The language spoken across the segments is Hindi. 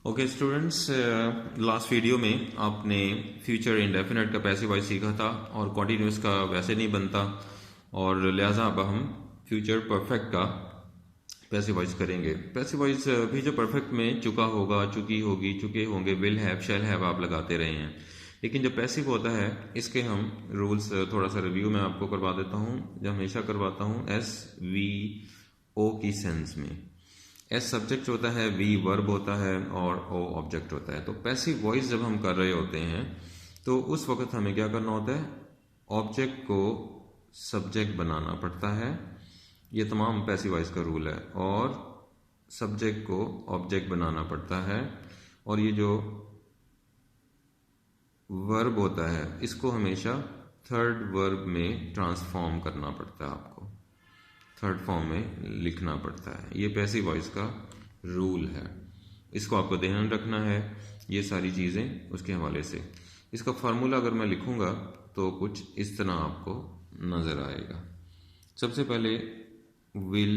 ओके स्टूडेंट्स, लास्ट वीडियो में आपने फ्यूचर इंडेफिनेट का पैसिव वॉइस सीखा था और कॉन्टिन्यूस का वैसे नहीं बनता, और लिहाजा अब हम फ्यूचर परफेक्ट का पैसिव वॉइस करेंगे। पैसिव वॉइस भी जो परफेक्ट में चुका होगा, चुकी होगी, चुके होंगे, विल हैव, शैल हैव आप लगाते रहे हैं, लेकिन जो पैसिव होता है इसके हम रूल्स थोड़ा सा रिव्यू में आपको करवा देता हूँ, जो हमेशा करवाता हूँ एस वी ओ की सेंस में। एस सब्जेक्ट होता है, वी वर्ब होता है और ओ ऑब्जेक्ट होता है। तो पैसिव वॉइस जब हम कर रहे होते हैं तो उस वक्त हमें क्या करना होता है, ऑब्जेक्ट को सब्जेक्ट बनाना पड़ता है। ये तमाम पैसिव वॉइस का रूल है। और सब्जेक्ट को ऑब्जेक्ट बनाना पड़ता है, और ये जो वर्ब होता है इसको हमेशा थर्ड वर्ब में ट्रांसफॉर्म करना पड़ता है, आपको थर्ड फॉर्म में लिखना पड़ता है। ये पैसिव वॉइस का रूल है, इसको आपको ध्यान रखना है। ये सारी चीज़ें उसके हवाले से, इसका फार्मूला अगर मैं लिखूंगा तो कुछ इस तरह आपको नज़र आएगा। सबसे पहले विल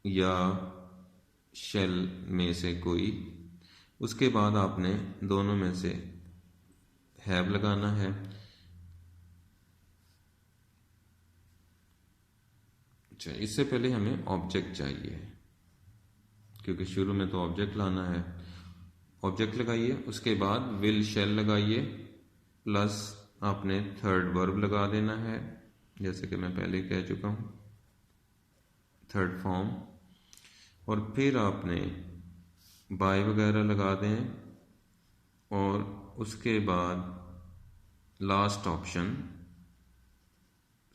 या शेल में से कोई, उसके बाद आपने दोनों में से हैव लगाना है। अच्छा, इससे पहले हमें ऑब्जेक्ट चाहिए, क्योंकि शुरू में तो ऑब्जेक्ट लाना है। ऑब्जेक्ट लगाइए, उसके बाद विल शेल लगाइए, प्लस आपने थर्ड वर्ब लगा देना है, जैसे कि मैं पहले कह चुका हूँ, थर्ड फॉर्म। और फिर आपने बाय वगैरह लगा दें, और उसके बाद लास्ट ऑप्शन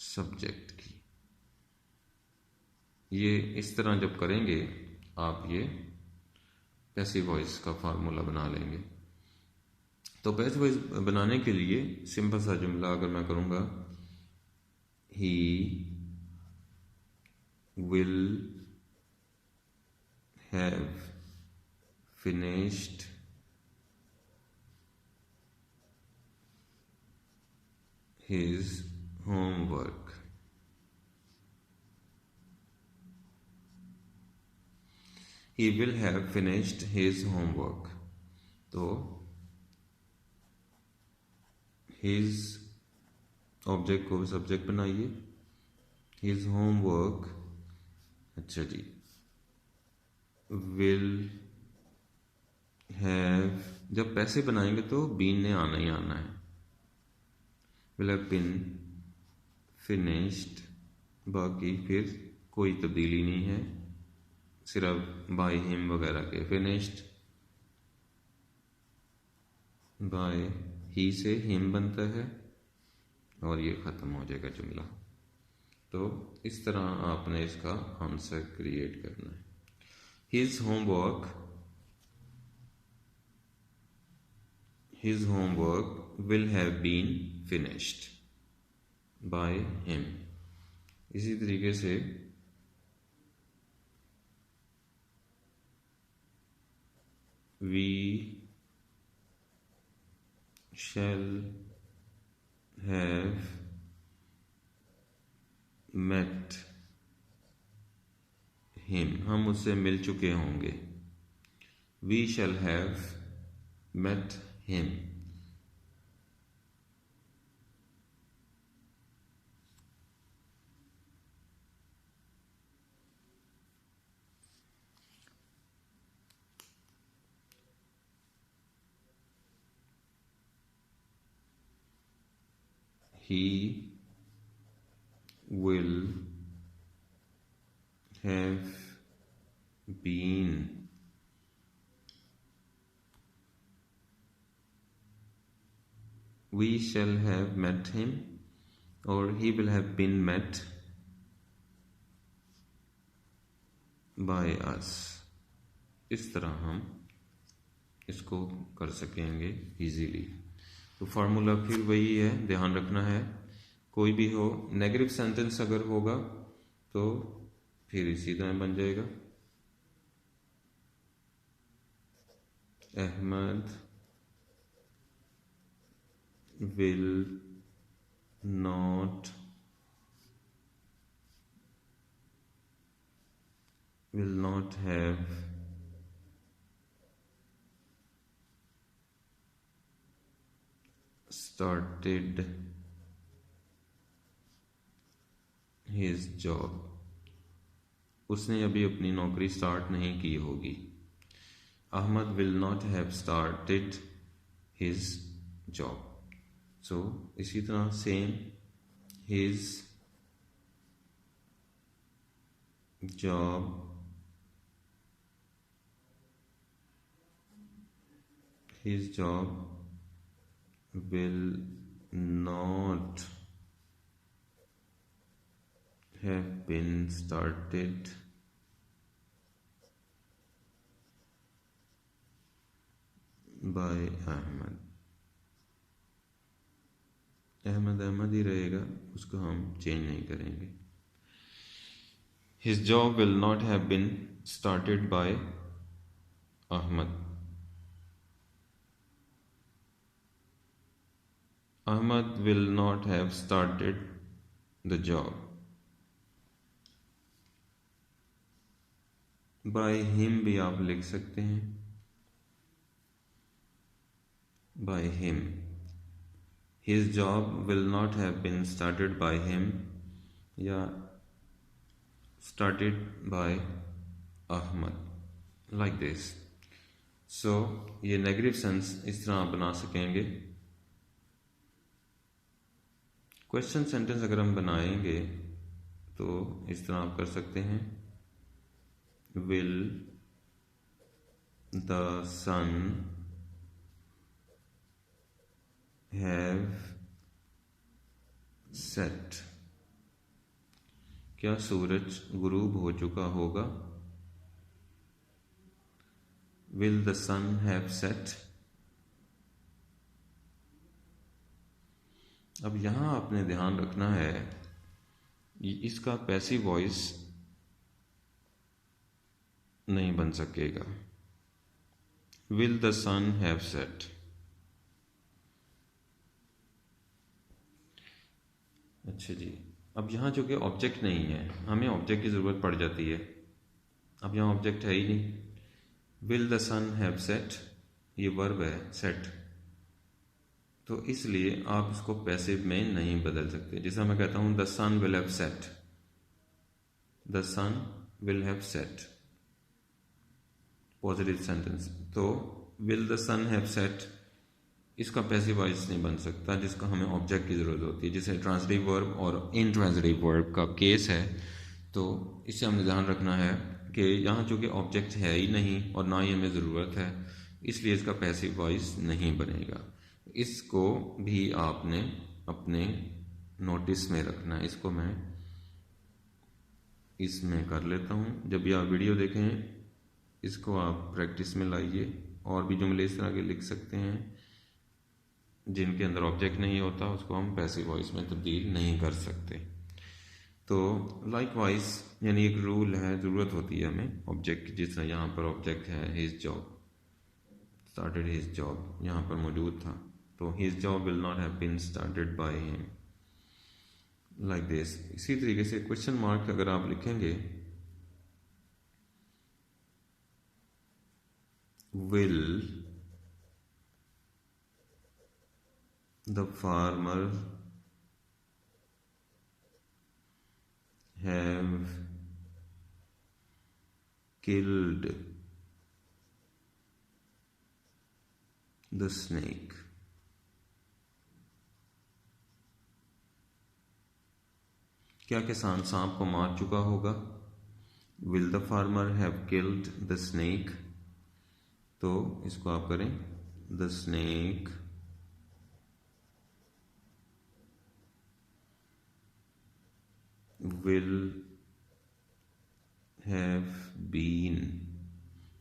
सब्जेक्ट की। ये इस तरह जब करेंगे आप ये पैसिव वॉइस का फार्मूला बना लेंगे। तो पैसिव वॉइस बनाने के लिए सिंपल सा जुमला अगर मैं करूँगा, ही will have finished his homework. He will have finished his homework. तो his ऑब्जेक्ट को सब्जेक्ट बनाइए, his homework, अच्छा जी, will have, जब पैसे बनाएंगे तो बीन ने आना ही आना है। will have been finished, बाकी फिर कोई तब्दीली नहीं है, सिर्फ बाय हिम वगैरह के। फिनिश्ड बाय ही से हिम बनता है, और ये ख़त्म हो जाएगा जुमला। तो इस तरह आपने इसका आंसर क्रिएट करना है। His homework will have been finished by him. इसी तरीके से we shall have met him, हम उससे मिल चुके होंगे। We shall have met him। He will have been we shall have met him, और he will have been met by us। इस तरह हम इसको कर सकेंगे इजीली। तो फार्मूला फिर वही है, ध्यान रखना है। कोई भी हो, नेगेटिव सेंटेंस अगर होगा तो फिर इसी तरह बन जाएगा, Ahmed will not have started his job, उसने अभी अपनी नौकरी स्टार्ट नहीं की होगी। Ahmad will not have started his job, so इसी तरह same, his job will not have been started by Ahmed। Ahmed ही रहेगा, उसको हम चेंज नहीं करेंगे। His job will not have been started by Ahmed। Ahmed will not have started the job by him भी आप लिख सकते हैं, by him। His job will not have been started by him या started by Ahmed, like this। So ये नेगेटिव सेंस इस तरह आप बना सकेंगे। क्वेश्चन सेंटेंस अगर हम बनाएंगे तो इस तरह आप कर सकते हैं, will the sun have set, क्या सूरज गुरूब हो चुका होगा। Will the sun have set। अब यहां आपने ध्यान रखना है, इसका पैसिव वॉइस नहीं बन सकेगा। Will the sun have set। अच्छा जी, अब यहाँ जो कि ऑब्जेक्ट नहीं है, हमें ऑब्जेक्ट की ज़रूरत पड़ जाती है। अब यहाँ ऑब्जेक्ट है ही नहीं। Will the sun have set, ये वर्ब है सेट, तो इसलिए आप इसको पैसिव में नहीं बदल सकते। जैसा मैं कहता हूँ the sun will have set, the sun will have set, positive sentence. तो will the sun have set इसका पैसिव वॉइस नहीं बन सकता, जिसका हमें ऑब्जेक्ट की ज़रूरत होती है। जैसे ट्रांजिटिव वर्ब और इनट्रांजिटिव वर्ब का केस है, तो इससे हमें ध्यान रखना है कि यहाँ चूँकि ऑब्जेक्ट है ही नहीं और ना ही हमें ज़रूरत है, इसलिए इसका पैसिव वॉइस नहीं बनेगा। इसको भी आपने अपने नोटिस में रखना है। इसको मैं इसमें कर लेता हूँ। जब भी आप वीडियो देखें इसको आप प्रैक्टिस में लाइए। और भी जुमले इस तरह के लिख सकते हैं जिनके अंदर ऑब्जेक्ट नहीं होता, उसको हम पैसिव वॉइस में तब्दील नहीं कर सकते। तो लाइकवाइज यानी एक रूल है, ज़रूरत होती है हमें ऑब्जेक्ट की। जिस तरह यहाँ पर ऑब्जेक्ट है his job, started his job यहाँ पर मौजूद था, तो his job will not have been started by him, like this. इसी तरीके से क्वेश्चन मार्क अगर आप लिखेंगे, will the farmer have killed the snake। क्या किसान सांप को मार चुका होगा। Will the farmer have killed the snake। तो इसको आप करें the snake will have been।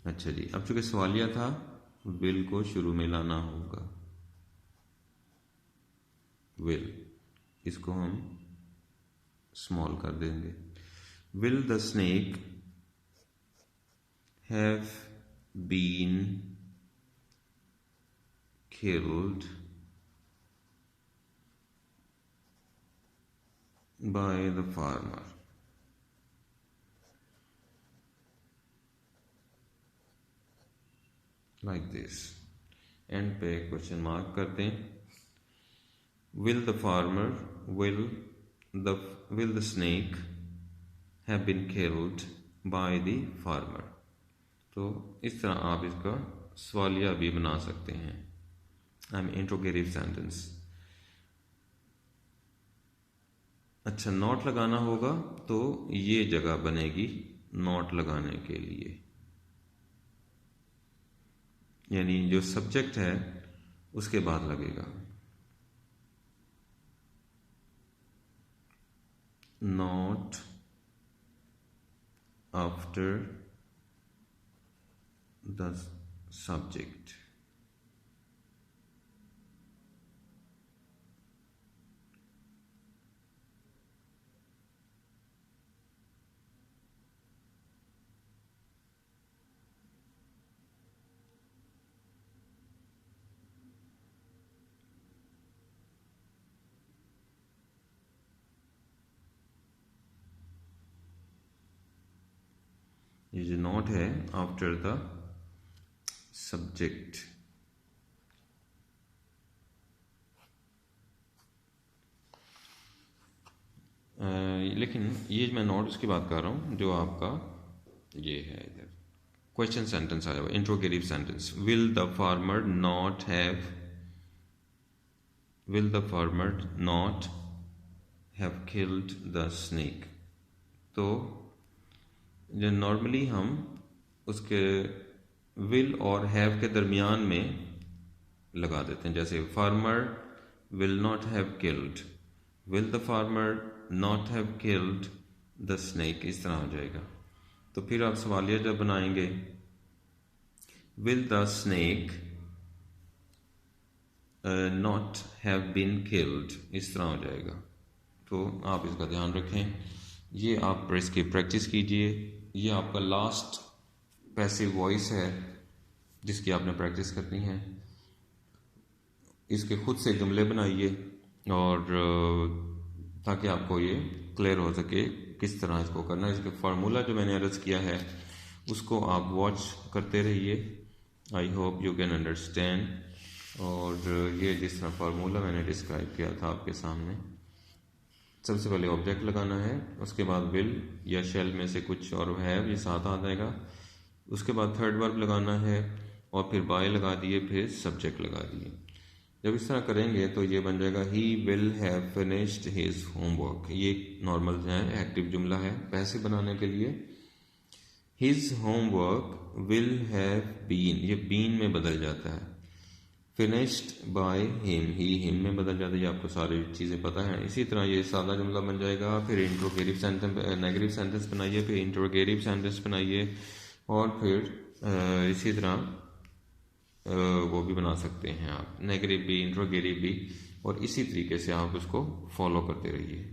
अच्छा जी, अब चूंकि सवालिया था, will को शुरू में लाना होगा। will इसको हम स्मॉल कर देंगे। will the snake have been killed by the farmer। like this। And पे क्वेश्चन मार्क कर दें। will the farmer, will the snake have been killed by the farmer। तो इस तरह आप इसका सवालिया भी बना सकते हैं। Interrogative sentence. अच्छा, नॉट लगाना होगा तो ये जगह बनेगी नॉट लगाने के लिए, यानी जो सब्जेक्ट है उसके बाद लगेगा। Not after the subject. ये जो नॉट है आफ्टर द सब्जेक्ट। लेकिन ये मैं नॉट उसकी बात कर रहा हूँ जो आपका ये है इधर क्वेश्चन सेंटेंस आया हुआ, interrogative sentence. Will the farmer not have killed the snake. तो जो नॉर्मली हम उसके विल और हैव के दरमियान में लगा देते हैं, जैसे farmer will not have killed, will the farmer not have killed the snake, इस तरह हो जाएगा। तो फिर आप सवालिया जब बनाएंगे, will the snake not have been killed, इस तरह हो जाएगा। तो आप इसका ध्यान रखें, ये आप इसकी प्रैक्टिस कीजिए। ये आपका लास्ट पैसिव वॉइस है जिसकी आपने प्रैक्टिस करनी है। इसके खुद से जुमले बनाइए और ताकि आपको ये क्लियर हो सके किस तरह इसको करना है। इसके फार्मूला जो मैंने अर्ज किया है उसको आप वॉच करते रहिए। I hope you can understand. और ये जिस तरह फार्मूला मैंने डिस्क्राइब किया था आपके सामने, सबसे पहले ऑब्जेक्ट लगाना है, उसके बाद विल या शेल में से कुछ और हैव ये साथ आ जाएगा, उसके बाद थर्ड वर्ब लगाना है और फिर बाय लगा दिए, फिर सब्जेक्ट लगा दिए। जब इस तरह करेंगे तो ये बन जाएगा he will have finished his homework. ये नॉर्मल है, एक्टिव जुमला है। पैसे बनाने के लिए his homework will have been, ये बीन में बदल जाता है। Finished by him, he him में बदल जाता है। ये आपको सारी चीज़ें पता है। इसी तरह ये सादा जुमला बन जाएगा। फिर इंट्रोगेटिव सेंटेंस, नेगेटिव सेंटेंस बनाइए, फिर इंट्रोगेटिव सेंटेंस बनाइए और फिर इसी तरह वो भी बना सकते हैं आप, नेगेटिव भी इंट्रोगेटिव भी, और इसी तरीके से आप उसको फॉलो करते रहिए।